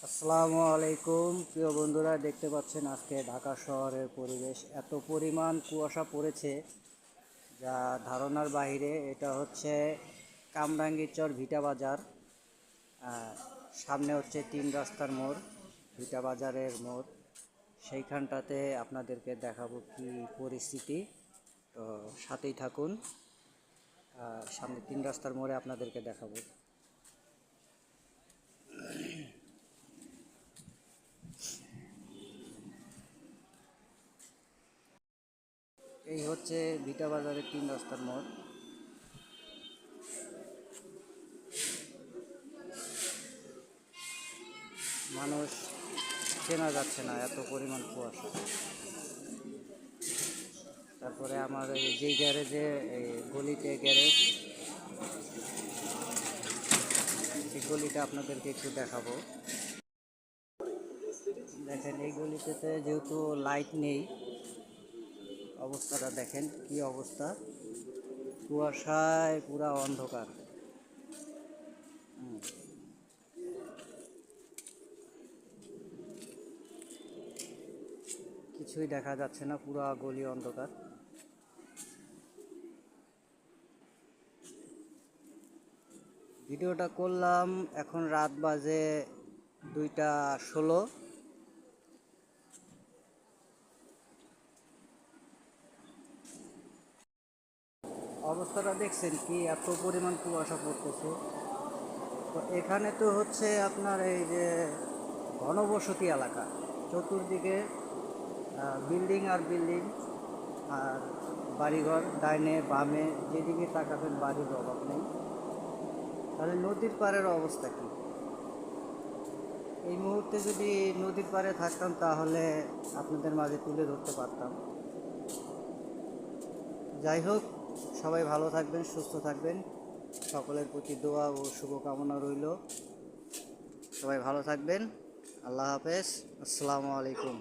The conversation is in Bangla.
আসসালামু আলাইকুম প্রিয় বন্ধুরা, দেখতে পাচ্ছেন আজকে ঢাকা শহরের পরিবেশ এত পরিমাণ কুয়াশা পড়েছে যা ধারণার বাইরে। এটা হচ্ছে কামরাঙ্গীরচর ভিটা বাজার। সামনে হচ্ছে তিন রাস্তার মোড়, ভিটা বাজারের মোড়। সেইখানটাতে আপনাদেরকে দেখাবো কি পরিস্থিতি, তো সাথেই থাকুন। সামনে তিন রাস্তার মোড়ে আপনাদেরকে দেখাবো। এই হচ্ছে ভিটা বাজারের তিন রাস্তার মোড়। মানুষ চেনা যাচ্ছে না, এত পরিমাণ কুয়াশা। তারপরে আমার এই যেই গ্যারেজে, এই গলিতে গ্যারেজ, সেই গলিটা আপনাদেরকে একটু দেখাবো। দেখেন এই গলিতে যেহেতু লাইট নেই, অবস্থাটা দেখেন কি অবস্থা, কুয়াশায় পুরা অন্ধকার। কিছুই দেখা যাচ্ছে না, পুরা গলি অন্ধকার। ভিডিওটা করলাম, এখন রাত বাজে 2টা 16। অবস্থাটা দেখছেন কি, এত পরিমাণ কুয়াশা পড়তেছে। তো এখানে তো হচ্ছে আপনার এই যে ঘনবসতি এলাকা, চতুর্দিকে বিল্ডিং আর বিল্ডিং, আর বাড়িঘর ডাইনে বামে যেদিকে তাকাবেন বাড়ির অভাব নেই। তাহলে নদীর পাড়ের অবস্থা কি? এই মুহূর্তে যদি নদীর পাড়ে থাকতাম তাহলে আপনাদের মাঝে তুলে ধরতে পারতাম। যাই হোক, সবাই ভালো থাকবেন, সুস্থ থাকবেন, সকলের প্রতি দোয়া ও শুভকামনা রইল। সবাই ভালো থাকবেন। আল্লাহ হাফেজ। আসসালামু আলাইকুম।